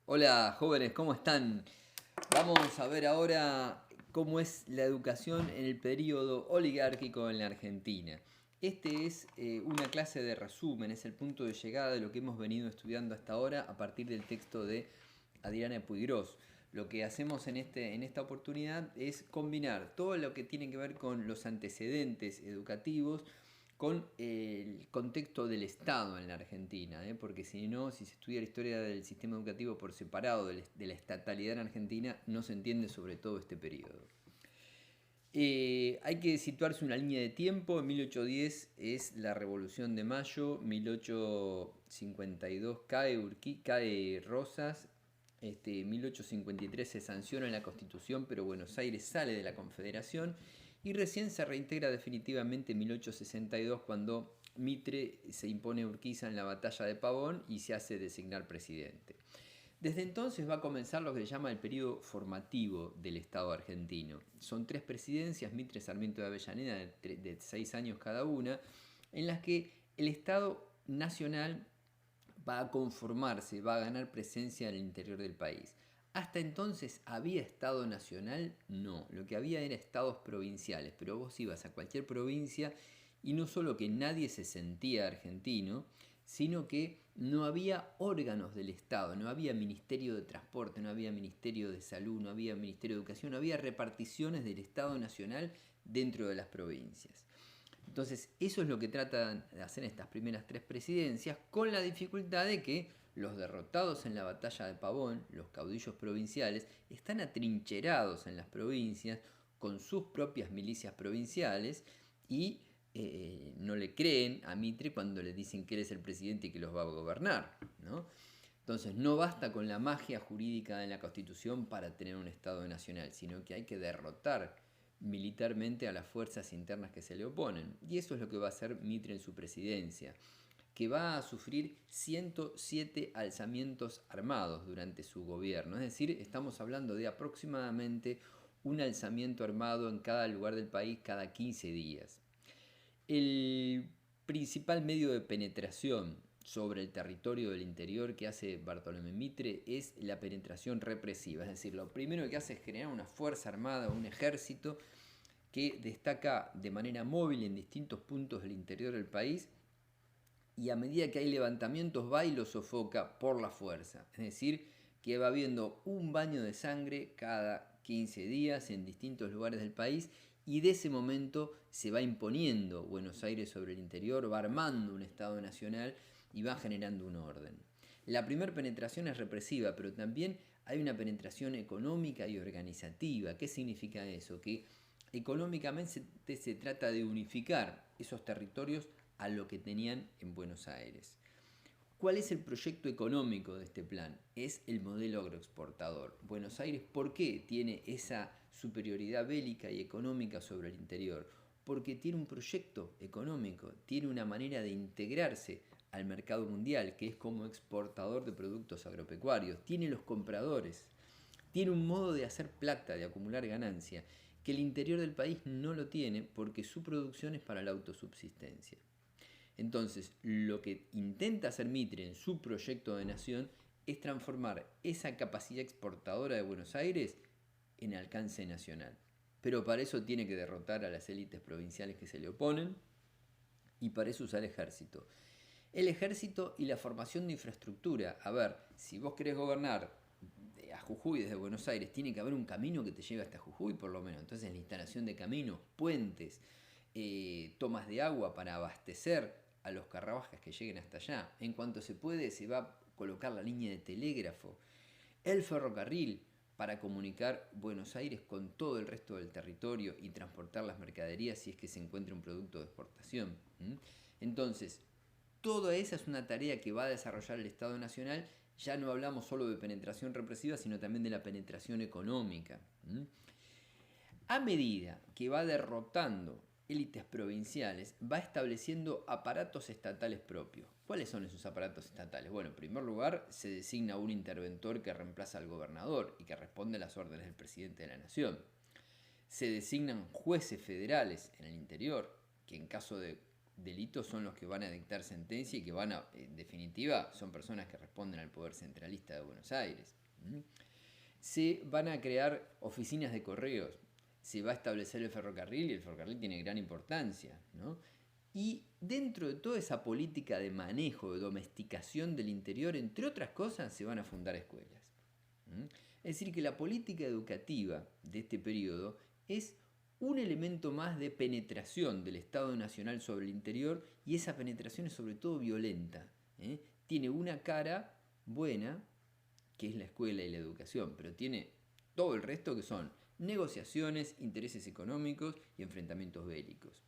Hola jóvenes, ¿cómo están? Vamos a ver ahora cómo es la educación en el periodo oligárquico en la Argentina. Este es una clase de resumen, es el punto de llegada de lo que hemos venido estudiando hasta ahora a partir del texto de Adriana Puigros. Lo que hacemos en esta oportunidad es combinar todo lo que tiene que ver con los antecedentes educativos con el contexto del Estado en la Argentina, porque si no, si se estudia la historia del sistema educativo por separado de la estatalidad en Argentina, no se entiende sobre todo este periodo. Hay que situarse una línea de tiempo. En 1810 es la Revolución de Mayo, 1852 cae Rosas, 1853 se sanciona la Constitución, pero Buenos Aires sale de la Confederación y recién se reintegra definitivamente en 1862 cuando Mitre se impone a Urquiza en la batalla de Pavón y se hace designar presidente. Desde entonces va a comenzar lo que se llama el periodo formativo del Estado argentino. Son tres presidencias, Mitre, Sarmiento y Avellaneda, de 6 años cada una, en las que el Estado nacional va a conformarse, va a ganar presencia en el interior del país. Hasta entonces, ¿había Estado nacional? No, lo que había era estados provinciales, pero vos ibas a cualquier provincia y no solo que nadie se sentía argentino, sino que no había órganos del Estado, no había Ministerio de Transporte, no había Ministerio de Salud, no había Ministerio de Educación, no había reparticiones del Estado Nacional dentro de las provincias. Entonces, eso es lo que tratan de hacer estas primeras tres presidencias, con la dificultad de que los derrotados en la batalla de Pavón, los caudillos provinciales, están atrincherados en las provincias con sus propias milicias provinciales y no le creen a Mitre cuando le dicen que él es el presidente y que los va a gobernar, ¿no? Entonces no basta con la magia jurídica de la Constitución para tener un Estado nacional, sino que hay que derrotar militarmente a las fuerzas internas que se le oponen. Y eso es lo que va a hacer Mitre en su presidencia, que va a sufrir 107 alzamientos armados durante su gobierno. Es decir, estamos hablando de aproximadamente un alzamiento armado en cada lugar del país cada 15 días. El principal medio de penetración sobre el territorio del interior que hace Bartolomé Mitre es la penetración represiva, es decir, lo primero que hace es generar una fuerza armada, un ejército que destaca de manera móvil en distintos puntos del interior del país y a medida que hay levantamientos va y los sofoca por la fuerza, es decir, que va habiendo un baño de sangre cada 15 días en distintos lugares del país y de ese momento se va imponiendo Buenos Aires sobre el interior, va armando un Estado nacional y va generando un orden. La primera penetración es represiva, pero también hay una penetración económica y organizativa. ¿Qué significa eso? Que económicamente se trata de unificar esos territorios a lo que tenían en Buenos Aires. ¿Cuál es el proyecto económico de este plan? Es el modelo agroexportador. Buenos Aires, ¿por qué tiene esa superioridad bélica y económica sobre el interior? Porque tiene un proyecto económico, tiene una manera de integrarse al mercado mundial, que es como exportador de productos agropecuarios, tiene los compradores, tiene un modo de hacer plata, de acumular ganancia, que el interior del país no lo tiene porque su producción es para la autosubsistencia. Entonces, lo que intenta hacer Mitre en su proyecto de nación es transformar esa capacidad exportadora de Buenos Aires en alcance nacional. Pero para eso tiene que derrotar a las élites provinciales que se le oponen y para eso usa el ejército. El ejército y la formación de infraestructura. A ver, si vos querés gobernar a Jujuy desde Buenos Aires, tiene que haber un camino que te lleve hasta Jujuy por lo menos. Entonces la instalación de caminos, puentes, tomas de agua para abastecer a los carruajes que lleguen hasta allá. En cuanto se puede, se va a colocar la línea de telégrafo, el ferrocarril para comunicar Buenos Aires con todo el resto del territorio y transportar las mercaderías si es que se encuentra un producto de exportación. Entonces, toda esa es una tarea que va a desarrollar el Estado Nacional. Ya no hablamos solo de penetración represiva, sino también de la penetración económica. A medida que va derrotando élites provinciales, va estableciendo aparatos estatales propios. ¿Cuáles son esos aparatos estatales? Bueno, en primer lugar, se designa un interventor que reemplaza al gobernador y que responde a las órdenes del presidente de la nación. Se designan jueces federales en el interior, que en caso de delitos son los que van a dictar sentencia y que van a, en definitiva, son personas que responden al poder centralista de Buenos Aires. Se van a crear oficinas de correos, se va a establecer el ferrocarril y el ferrocarril tiene gran importancia, ¿no? Y dentro de toda esa política de manejo, de domesticación del interior, entre otras cosas, se van a fundar escuelas. Es decir, que la política educativa de este periodo es un elemento más de penetración del Estado Nacional sobre el interior, y esa penetración es sobre todo violenta. Tiene una cara buena, que es la escuela y la educación, pero tiene todo el resto, que son negociaciones, intereses económicos y enfrentamientos bélicos.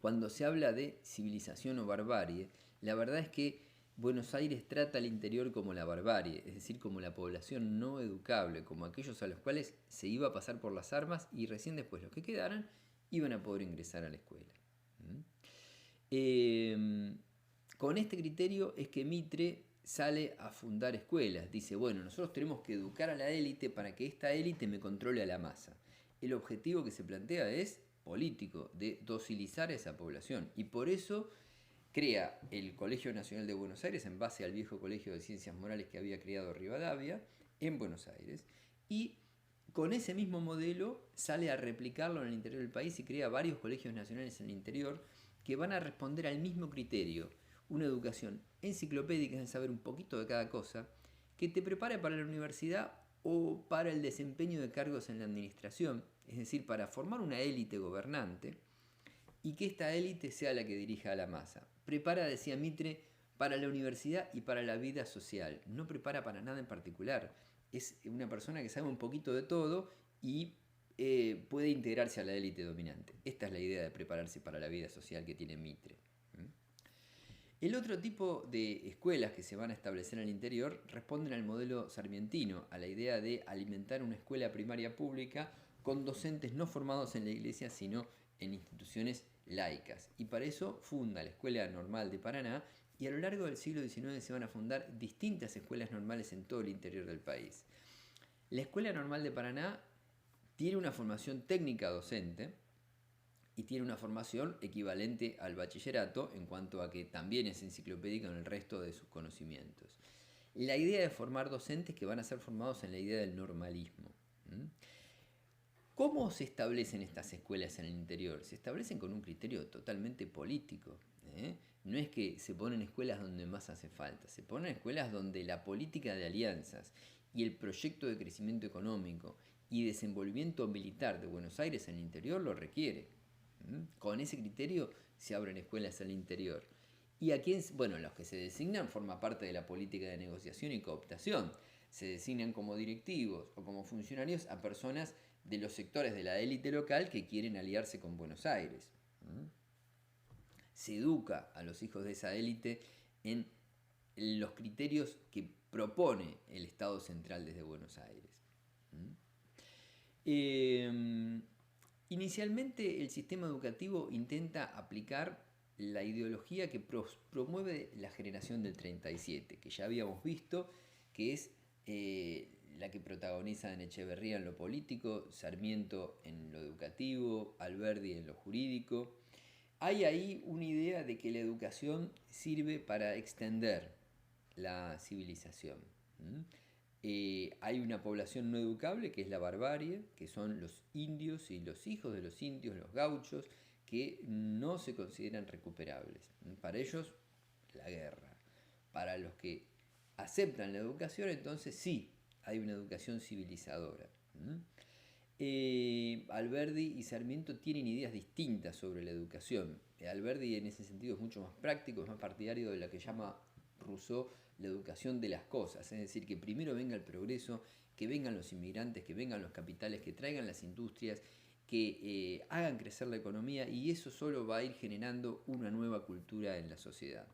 Cuando se habla de civilización o barbarie, la verdad es que Buenos Aires trata al interior como la barbarie, es decir, como la población no educable, como aquellos a los cuales se iba a pasar por las armas y recién después los que quedaran iban a poder ingresar a la escuela. Con este criterio es que Mitre sale a fundar escuelas. Dice, bueno, nosotros tenemos que educar a la élite para que esta élite me controle a la masa. El objetivo que se plantea es político, de docilizar a esa población. Y por eso crea el Colegio Nacional de Buenos Aires en base al viejo Colegio de Ciencias Morales que había creado Rivadavia en Buenos Aires. Y con ese mismo modelo sale a replicarlo en el interior del país y crea varios colegios nacionales en el interior que van a responder al mismo criterio. Una educación enciclopédica, es saber un poquito de cada cosa, que te prepare para la universidad o para el desempeño de cargos en la administración, es decir, para formar una élite gobernante y que esta élite sea la que dirija a la masa. Prepara, decía Mitre, para la universidad y para la vida social, no prepara para nada en particular. Es una persona que sabe un poquito de todo y puede integrarse a la élite dominante. Esta es la idea de prepararse para la vida social que tiene Mitre. El otro tipo de escuelas que se van a establecer en el interior responden al modelo sarmientino, a la idea de alimentar una escuela primaria pública con docentes no formados en la iglesia, sino en instituciones laicas. Y para eso funda la Escuela Normal de Paraná, y a lo largo del siglo XIX se van a fundar distintas escuelas normales en todo el interior del país. La Escuela Normal de Paraná tiene una formación técnica docente, y tiene una formación equivalente al bachillerato en cuanto a que también es enciclopédica en el resto de sus conocimientos. La idea de formar docentes que van a ser formados en la idea del normalismo. ¿Cómo se establecen estas escuelas en el interior? Se establecen con un criterio totalmente político. No es que se ponen escuelas donde más hace falta, se ponen escuelas donde la política de alianzas y el proyecto de crecimiento económico y desenvolvimiento militar de Buenos Aires en el interior lo requiere. Con ese criterio se abren escuelas al interior. Y a quien, bueno, los que se designan forma parte de la política de negociación y cooptación. Se designan como directivos o como funcionarios a personas de los sectores de la élite local que quieren aliarse con Buenos Aires. Se educa a los hijos de esa élite en los criterios que propone el Estado central desde Buenos Aires. Inicialmente el sistema educativo intenta aplicar la ideología que promueve la generación del 37, que ya habíamos visto, que es la que protagonizan Echeverría en lo político, Sarmiento en lo educativo, Alberdi en lo jurídico. Hay ahí una idea de que la educación sirve para extender la civilización. Hay una población no educable que es la barbarie, que son los indios y los hijos de los indios, los gauchos, que no se consideran recuperables. Para ellos, la guerra. Para los que aceptan la educación, entonces sí, hay una educación civilizadora. Alberdi y Sarmiento tienen ideas distintas sobre la educación. Alberdi en ese sentido es mucho más práctico, es más partidario de la que llama Rousseau la educación de las cosas, es decir, que primero venga el progreso, que vengan los inmigrantes, que vengan los capitales, que traigan las industrias, que hagan crecer la economía, y eso solo va a ir generando una nueva cultura en la sociedad.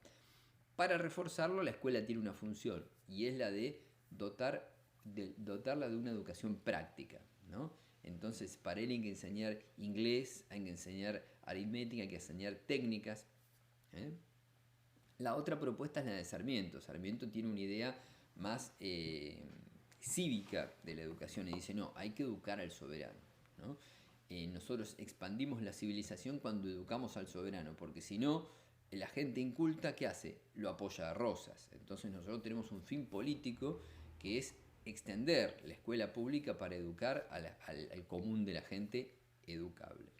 Para reforzarlo, la escuela tiene una función, y es la de dotarla de una educación práctica, ¿no? Entonces, para él hay que enseñar inglés, hay que enseñar aritmética, hay que enseñar técnicas. La otra propuesta es la de Sarmiento. Sarmiento tiene una idea más cívica de la educación y dice, no, hay que educar al soberano, ¿no? nosotros expandimos la civilización cuando educamos al soberano, porque si no, la gente inculta, ¿qué hace? Lo apoya a Rosas. Entonces nosotros tenemos un fin político que es extender la escuela pública para educar al común de la gente educable.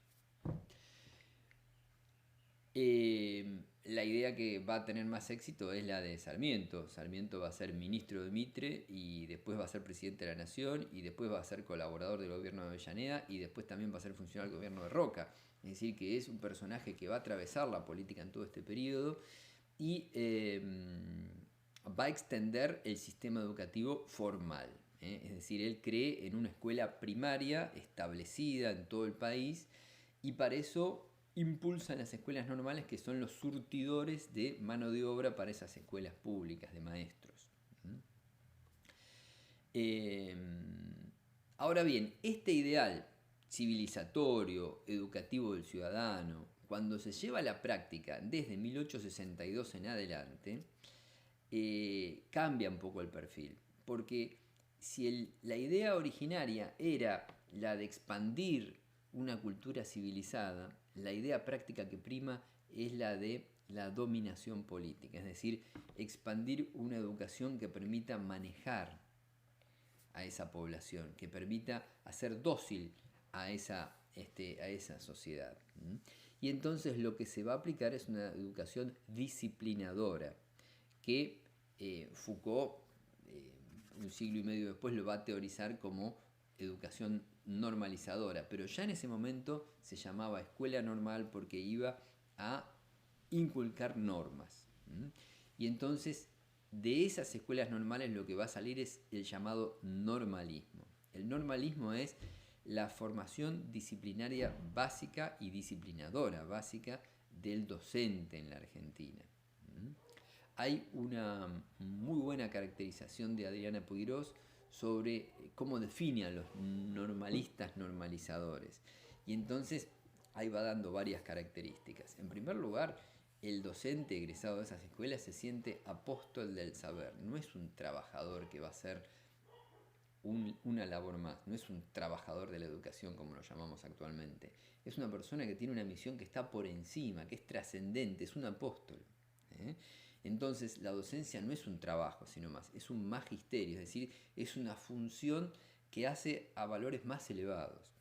La idea que va a tener más éxito es la de Sarmiento. Sarmiento va a ser ministro de Mitre y después va a ser presidente de la Nación y después va a ser colaborador del gobierno de Avellaneda y después también va a ser funcionario del gobierno de Roca. Es decir, que es un personaje que va a atravesar la política en todo este periodo y va a extender el sistema educativo formal. Es decir, él cree en una escuela primaria establecida en todo el país y para eso impulsan las escuelas normales, que son los surtidores de mano de obra para esas escuelas públicas de maestros. Ahora bien, este ideal civilizatorio, educativo del ciudadano, cuando se lleva a la práctica desde 1862 en adelante, cambia un poco el perfil, porque si la idea originaria era la de expandir una cultura civilizada, la idea práctica que prima es la de la dominación política, es decir, expandir una educación que permita manejar a esa población, que permita hacer dócil a esa sociedad. Y entonces lo que se va a aplicar es una educación disciplinadora, que Foucault, un siglo y medio después, lo va a teorizar como educación normalizadora, pero ya en ese momento se llamaba escuela normal porque iba a inculcar normas. Y entonces de esas escuelas normales lo que va a salir es el llamado normalismo. El normalismo es la formación disciplinaria básica y disciplinadora básica del docente en la Argentina. Hay una muy buena caracterización de Adriana Puigros sobre cómo define a los normalistas normalizadores. Y entonces ahí va dando varias características. En primer lugar, el docente egresado de esas escuelas se siente apóstol del saber. No es un trabajador que va a hacer una labor más. No es un trabajador de la educación como lo llamamos actualmente. Es una persona que tiene una misión que está por encima, que es trascendente, es un apóstol. Entonces la docencia no es un trabajo, sino más, es un magisterio, es decir, es una función que hace a valores más elevados.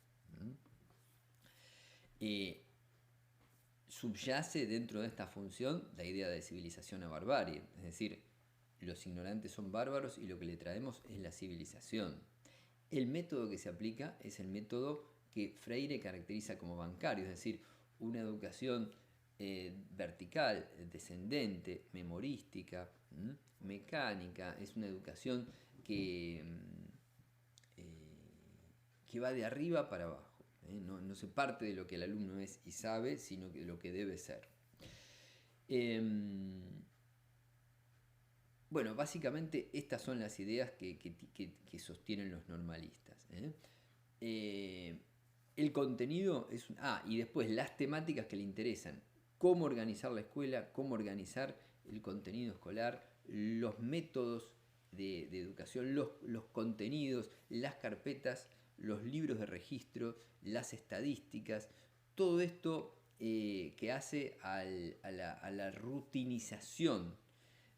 Subyace dentro de esta función la idea de civilización a barbarie, es decir, los ignorantes son bárbaros y lo que le traemos es la civilización. El método que se aplica es el método que Freire caracteriza como bancario, es decir, una educación vertical, descendente, memorística, mecánica. Es una educación que va de arriba para abajo. No se parte de lo que el alumno es y sabe, sino de lo que debe ser. Bueno, básicamente estas son las ideas que sostienen los normalistas. El contenido es... y después las temáticas que le interesan. Cómo organizar la escuela, cómo organizar el contenido escolar, los métodos de educación, los contenidos, las carpetas, los libros de registro, las estadísticas, todo esto que hace a la rutinización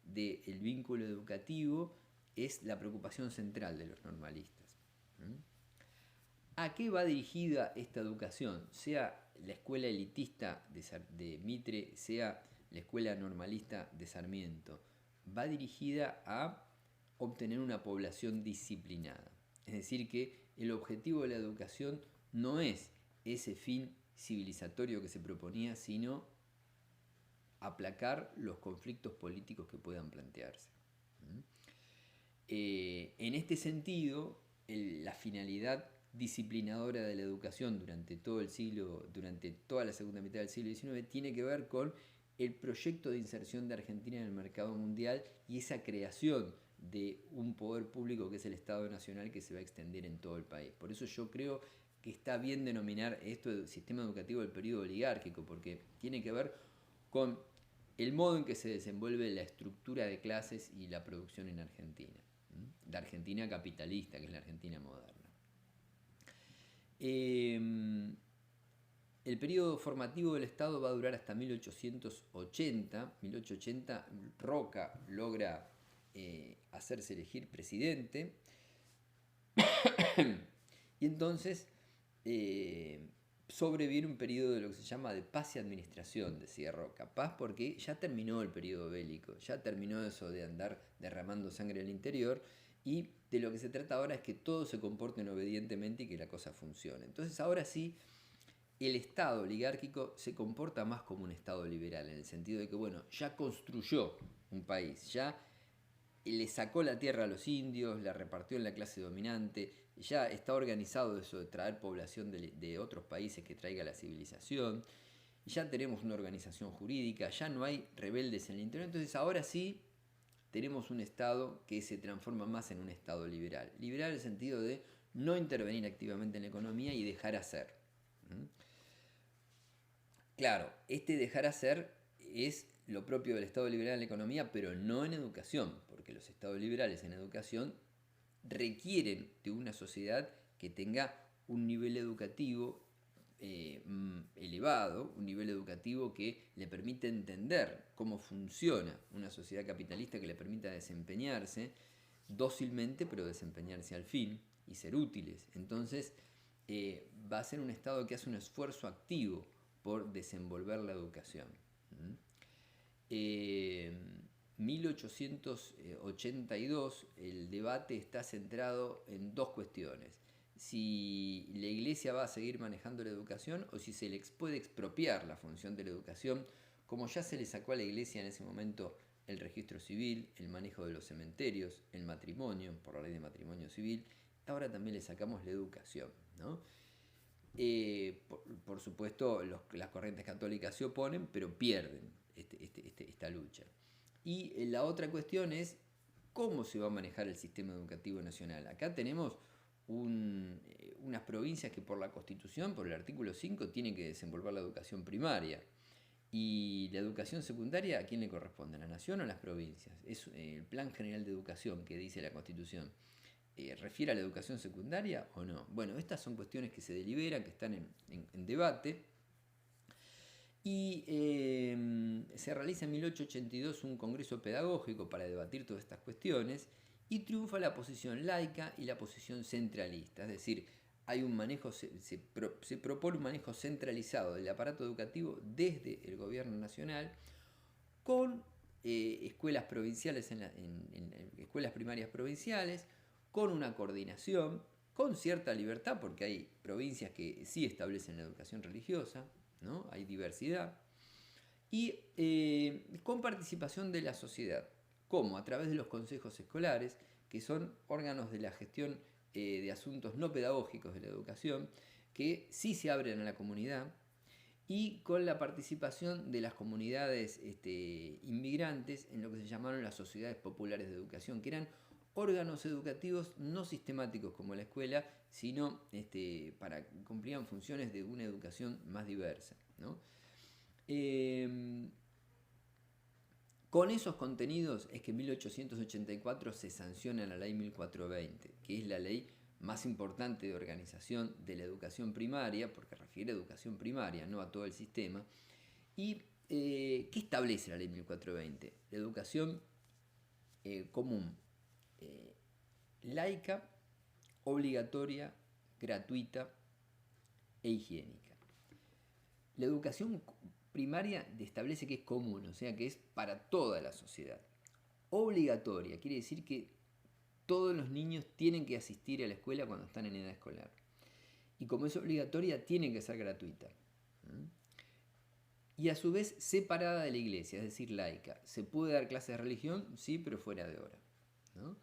del vínculo educativo es la preocupación central de los normalistas. ¿A qué va dirigida esta educación? Sea la escuela elitista de Mitre, sea la escuela normalista de Sarmiento. Va dirigida a obtener una población disciplinada. Es decir, que el objetivo de la educación no es ese fin civilizatorio que se proponía, sino aplacar los conflictos políticos que puedan plantearse. En este sentido, la finalidad disciplinadora de la educación durante toda la segunda mitad del siglo XIX tiene que ver con el proyecto de inserción de Argentina en el mercado mundial y esa creación de un poder público que es el Estado Nacional, que se va a extender en todo el país. Por eso yo creo que está bien denominar esto el sistema educativo del periodo oligárquico, porque tiene que ver con el modo en que se desenvuelve la estructura de clases y la producción en Argentina. La Argentina capitalista, que es la Argentina moderna. Eh, el periodo formativo del Estado va a durar hasta 1880. 1880 Roca logra hacerse elegir presidente y entonces eh, sobreviene un periodo de lo que se llama de paz y administración, decía Roca. Paz porque ya terminó el periodo bélico, ya terminó eso de andar derramando sangre al interior, y de lo que se trata ahora es que todos se comporten obedientemente y que la cosa funcione. Entonces ahora sí, el Estado oligárquico se comporta más como un Estado liberal, en el sentido de que, bueno, ya construyó un país, ya le sacó la tierra a los indios, la repartió en la clase dominante, ya está organizado eso de traer población de otros países que traiga la civilización, ya tenemos una organización jurídica, ya no hay rebeldes en el interior, entonces ahora sí tenemos un Estado que se transforma más en un Estado liberal. Liberal en el sentido de no intervenir activamente en la economía y dejar hacer. Claro, este dejar hacer es lo propio del Estado liberal en la economía, pero no en educación, porque los estados liberales en educación requieren de una sociedad que tenga un nivel educativo elevado, un nivel educativo que le permite entender cómo funciona una sociedad capitalista, que le permita desempeñarse dócilmente, pero desempeñarse al fin y ser útiles. Entonces, va a ser un Estado que hace un esfuerzo activo por desenvolver la educación. Eh, 1882 el debate está centrado en dos cuestiones: si la Iglesia va a seguir manejando la educación o si se le puede expropiar la función de la educación, como ya se le sacó a la Iglesia en ese momento el registro civil, el manejo de los cementerios, el matrimonio, por la ley de matrimonio civil. Ahora también le sacamos la educación, ¿no? Por supuesto, las corrientes católicas se oponen, pero pierden esta lucha. Y la otra cuestión es cómo se va a manejar el sistema educativo nacional. Acá tenemos unas provincias que por la Constitución, por el artículo 5, tienen que desenvolver la educación primaria. Y la educación secundaria, ¿a quién le corresponde? ¿A la nación o a las provincias? Es el Plan General de Educación que dice la Constitución. ¿Refiere a la educación secundaria o no? Bueno, estas son cuestiones que se deliberan, que están en debate. Y se realiza en 1882 un congreso pedagógico para debatir todas estas cuestiones, y triunfa la posición laica y la posición centralista. Es decir, hay un manejo, se propone un manejo centralizado del aparato educativo desde el gobierno nacional, con escuelas provinciales, escuelas primarias provinciales, con una coordinación, con cierta libertad, porque hay provincias que sí establecen la educación religiosa, ¿no? Hay diversidad, y con participación de la sociedad, como a través de los consejos escolares, que son órganos de la gestión de asuntos no pedagógicos de la educación, que sí se abren a la comunidad, y con la participación de las comunidades inmigrantes en lo que se llamaron las sociedades populares de educación, que eran órganos educativos no sistemáticos como la escuela, sino para cumplían funciones de una educación más diversa, ¿no? Con esos contenidos es que en 1884 se sanciona la ley 1420, que es la ley más importante de organización de la educación primaria, porque refiere a educación primaria, no a todo el sistema. ¿Y qué establece la ley 1420? La educación común, laica, obligatoria, gratuita e higiénica. La educación primaria establece que es común, o sea que es para toda la sociedad. Obligatoria quiere decir que todos los niños tienen que asistir a la escuela cuando están en edad escolar. Y como es obligatoria, tiene que ser gratuita. Y a su vez separada de la iglesia, es decir, laica. Se puede dar clases de religión, sí, pero fuera de hora, ¿no?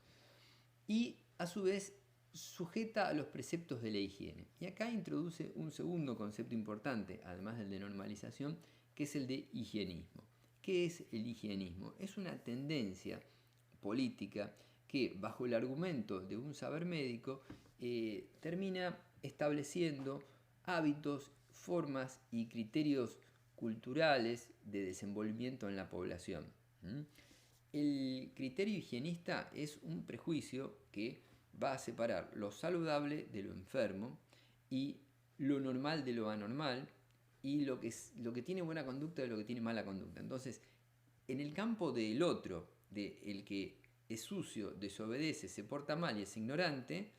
Y a su vez sujeta a los preceptos de la higiene. Y acá introduce un segundo concepto importante, además del de normalización, que es el de higienismo. ¿Qué es el higienismo? Es una tendencia política que, bajo el argumento de un saber médico, termina estableciendo hábitos, formas y criterios culturales de desenvolvimiento en la población. El criterio higienista es un prejuicio que va a separar lo saludable de lo enfermo y lo normal de lo anormal y lo que tiene buena conducta de lo que tiene mala conducta. Entonces, en el campo del otro, de el que es sucio, desobedece, se porta mal y es ignorante,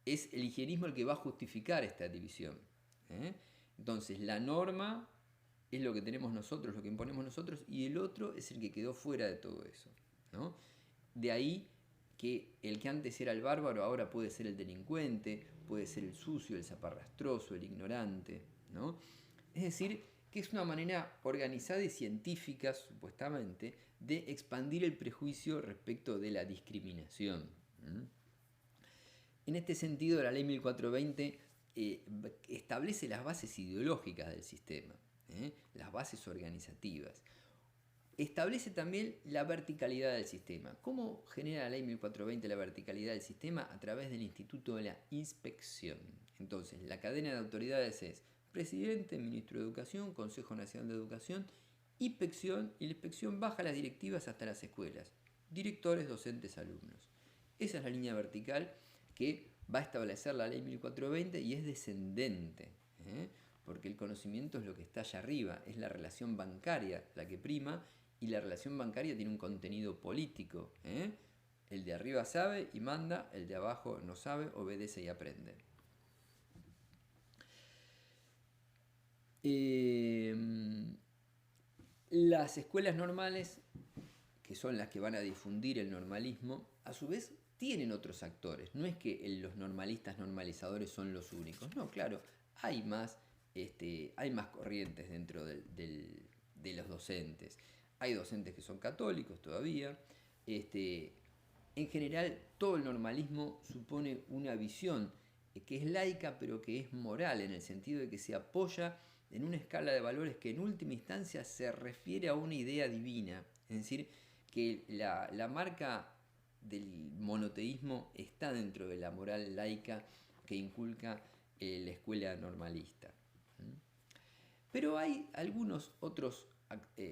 es el higienismo el que va a justificar esta división. ¿eh? Entonces, la norma es lo que tenemos nosotros, lo que imponemos nosotros, y el otro es el que quedó fuera de todo eso. ¿no? De ahí que el que antes era el bárbaro ahora puede ser el delincuente, puede ser el sucio, el zaparrastroso, el ignorante. ¿no? Es decir, que es una manera organizada y científica, supuestamente, de expandir el prejuicio respecto de la discriminación. En este sentido, la ley 1420 establece las bases ideológicas del sistema, las bases organizativas. Establece también la verticalidad del sistema. ¿Cómo genera la ley 1420 la verticalidad del sistema? A través del instituto de la inspección. Entonces, la cadena de autoridades es presidente, ministro de Educación, Consejo Nacional de Educación, inspección, y la inspección baja las directivas hasta las escuelas, directores, docentes, alumnos. Esa es la línea vertical que va a establecer la ley 1420 y es descendente, porque el conocimiento es lo que está allá arriba, es la relación bancaria la que prima, y la relación bancaria tiene un contenido político. El de arriba sabe y manda, el de abajo no sabe, obedece y aprende. Las escuelas normales, que son las que van a difundir el normalismo, a su vez tienen otros actores. No es que los normalistas normalizadores son los únicos. No, claro, hay más corrientes dentro de los docentes. Hay docentes que son católicos todavía. En general, todo el normalismo supone una visión que es laica, pero que es moral, en el sentido de que se apoya en una escala de valores que en última instancia se refiere a una idea divina. Es decir, que la marca del monoteísmo está dentro de la moral laica que inculca la escuela normalista. Pero hay algunos otros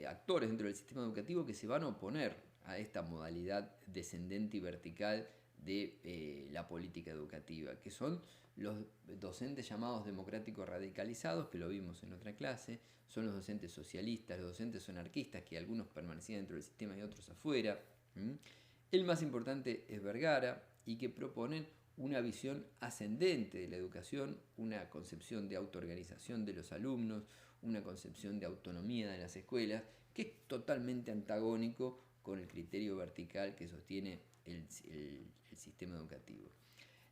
actores dentro del sistema educativo que se van a oponer a esta modalidad descendente y vertical de la política educativa, que son los docentes llamados democráticos radicalizados, que lo vimos en otra clase, son los docentes socialistas, los docentes anarquistas, que algunos permanecían dentro del sistema y otros afuera. El más importante es Vergara, y que proponen una visión ascendente de la educación, una concepción de autoorganización de los alumnos, una concepción de autonomía de las escuelas, que es totalmente antagónico con el criterio vertical que sostiene el sistema educativo.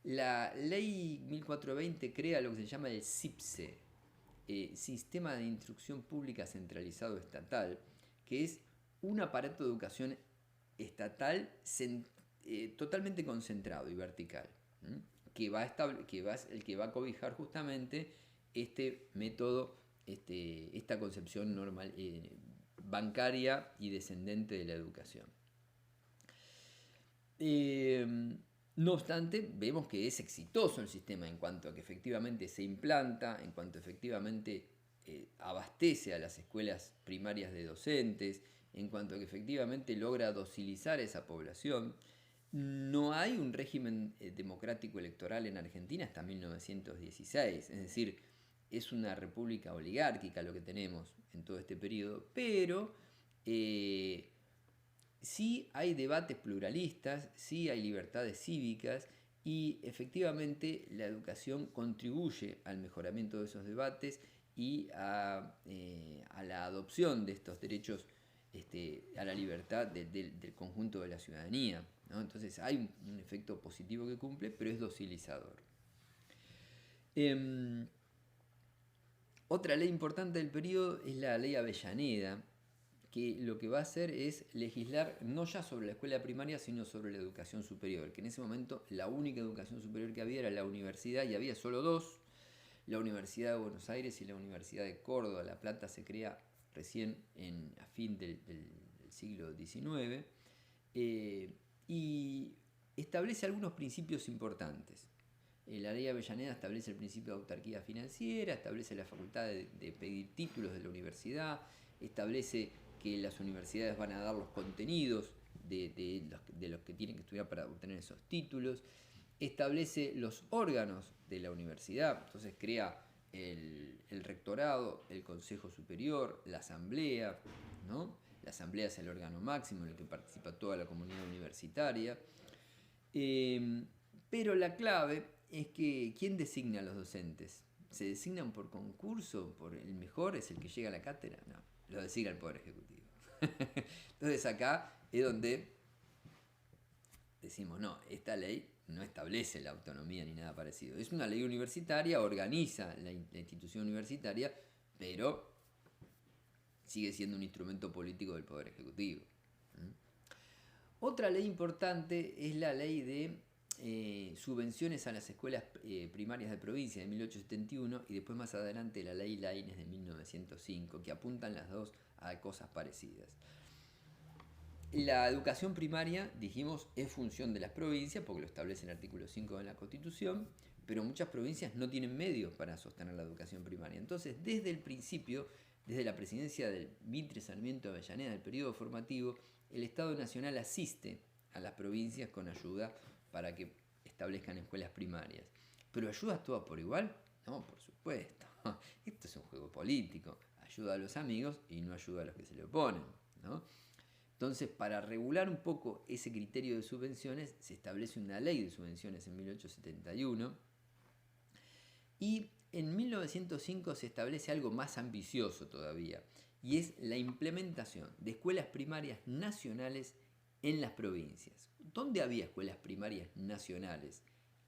La ley 1420 crea lo que se llama el SIPSE, Sistema de Instrucción Pública Centralizado Estatal, que es un aparato de educación estatal totalmente concentrado y vertical, que va a cobijar justamente este método, esta concepción normal, bancaria y descendente de la educación. No obstante, vemos que es exitoso el sistema en cuanto a que efectivamente se implanta, en cuanto efectivamente abastece a las escuelas primarias de docentes, en cuanto a que efectivamente logra docilizar a esa población. No hay un régimen democrático electoral en Argentina hasta 1916, es decir, es una república oligárquica lo que tenemos en todo este periodo, pero sí hay debates pluralistas, sí hay libertades cívicas, y efectivamente la educación contribuye al mejoramiento de esos debates y a la adopción de estos derechos, a la libertad del conjunto de la ciudadanía, ¿no? Entonces hay un efecto positivo que cumple, pero es docilizador. Otra ley importante del periodo es la ley Avellaneda, que lo que va a hacer es legislar no ya sobre la escuela primaria, sino sobre la educación superior, que en ese momento la única educación superior que había era la universidad, y había solo dos, la Universidad de Buenos Aires y la Universidad de Córdoba. La Plata se crea recién a fin del siglo XIX, y establece algunos principios importantes. La ley Avellaneda establece el principio de autarquía financiera, establece la facultad de pedir títulos de la universidad, establece que las universidades van a dar los contenidos de los que tienen que estudiar para obtener esos títulos, establece los órganos de la universidad, entonces crea el rectorado, el consejo superior, la asamblea, ¿no? La asamblea es el órgano máximo en el que participa toda la comunidad universitaria. Pero la clave es que ¿quién designa a los docentes? ¿Se designan por concurso? ¿Por el mejor es el que llega a la cátedra? No, lo designa el Poder Ejecutivo. Entonces acá es donde decimos, no, esta ley no establece la autonomía ni nada parecido. Es una ley universitaria, organiza la institución universitaria, pero sigue siendo un instrumento político del Poder Ejecutivo. Otra ley importante es la ley de subvenciones a las escuelas primarias de provincia de 1871 y después más adelante la ley Laínez de 1905, que apuntan las dos a cosas parecidas. La educación primaria, dijimos, es función de las provincias, porque lo establece el artículo 5 de la Constitución, pero muchas provincias no tienen medios para sostener la educación primaria. Entonces, desde el principio, desde la presidencia del Mitre Sarmiento Avellaneda, del periodo formativo, el Estado Nacional asiste a las provincias con ayuda para que establezcan escuelas primarias. ¿Pero ayuda todas por igual? No, por supuesto. Esto es un juego político. Ayuda a los amigos y no ayuda a los que se le oponen, ¿no? Entonces, para regular un poco ese criterio de subvenciones, se establece una ley de subvenciones en 1871 y en 1905 se establece algo más ambicioso todavía, y es la implementación de escuelas primarias nacionales en las provincias. ¿Dónde había escuelas primarias nacionales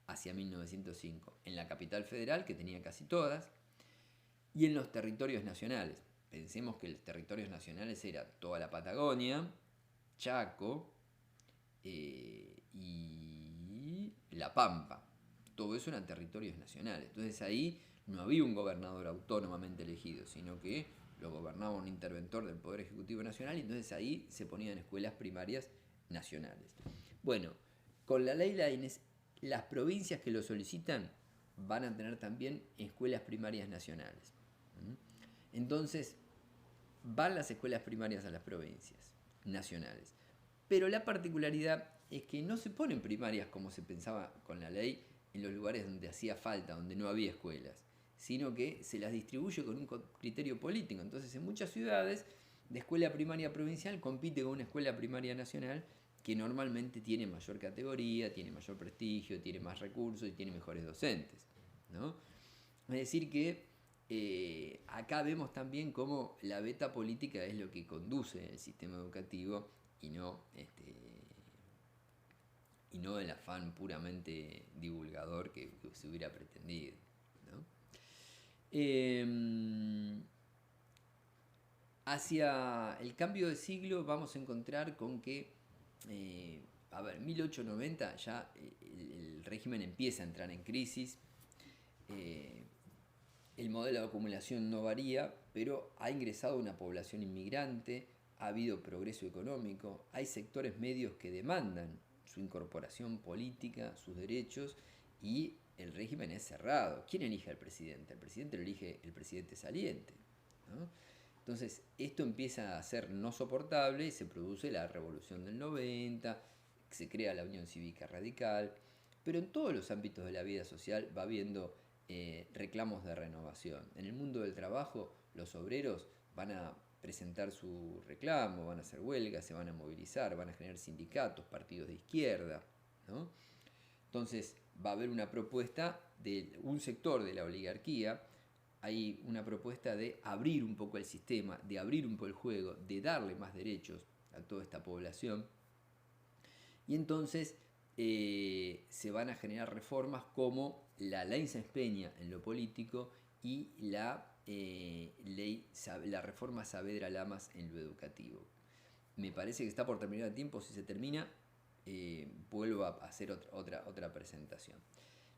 hacia 1905? En la capital federal, que tenía casi todas, y en los territorios nacionales. Pensemos que los territorios nacionales era toda la Patagonia, Chaco y La Pampa. Todo eso eran territorios nacionales. Entonces ahí no había un gobernador autónomamente elegido, sino que lo gobernaba un interventor del Poder Ejecutivo Nacional y entonces ahí se ponían escuelas primarias nacionales. Bueno, con la ley Laínez, las provincias que lo solicitan van a tener también escuelas primarias nacionales. Entonces, van las escuelas primarias a las provincias nacionales. Pero la particularidad es que no se ponen primarias como se pensaba con la ley en los lugares donde hacía falta, donde no había escuelas, sino que se las distribuye con un criterio político. Entonces, en muchas ciudades, la escuela primaria provincial compite con una escuela primaria nacional que normalmente tiene mayor categoría, tiene mayor prestigio, tiene más recursos y tiene mejores docentes, ¿no? Es decir que acá vemos también cómo la beta política es lo que conduce el sistema educativo y no el afán puramente divulgador que se hubiera pretendido, ¿no? Hacia el cambio de siglo vamos a encontrar con que, 1890 ya el régimen empieza a entrar en crisis. El modelo de acumulación no varía, pero ha ingresado una población inmigrante, ha habido progreso económico, hay sectores medios que demandan su incorporación política, sus derechos, y el régimen es cerrado. ¿Quién elige al presidente? El presidente lo elige el presidente saliente, ¿no? Entonces, esto empieza a ser no soportable y se produce la Revolución del 90, se crea la Unión Cívica Radical, pero en todos los ámbitos de la vida social va habiendo reclamos de renovación. En el mundo del trabajo, los obreros van a presentar su reclamo, van a hacer huelgas, se van a movilizar, van a generar sindicatos, partidos de izquierda, ¿no? Entonces va a haber una propuesta de un sector de la oligarquía, hay una propuesta de abrir un poco el sistema, de abrir un poco el juego, de darle más derechos a toda esta población. Y entonces se van a generar reformas como la ley Sáenz Peña en lo político y la reforma Saavedra Lamas en lo educativo. Me parece que está por terminar el tiempo. Si se termina, vuelvo a hacer otra presentación.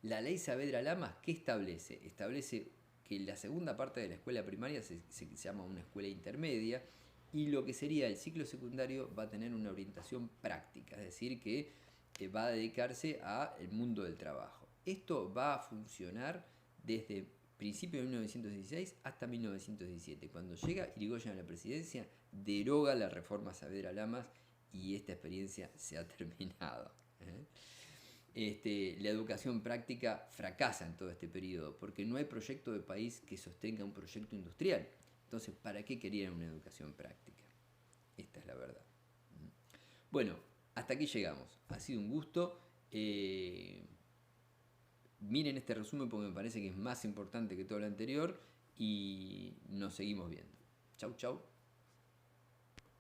La ley Saavedra Lamas, ¿qué establece? Establece que la segunda parte de la escuela primaria se llama una escuela intermedia, y lo que sería el ciclo secundario va a tener una orientación práctica, es decir, que va a dedicarse al mundo del trabajo. Esto va a funcionar desde principios de 1916 hasta 1917. Cuando llega Irigoyen a la presidencia, deroga la reforma Saavedra Lamas y esta experiencia se ha terminado. la educación práctica fracasa en todo este periodo, porque no hay proyecto de país que sostenga un proyecto industrial. Entonces, ¿para qué querían una educación práctica? Esta es la verdad. Bueno, hasta aquí llegamos. Ha sido un gusto. Miren este resumen porque me parece que es más importante que todo lo anterior y nos seguimos viendo. Chau, chau.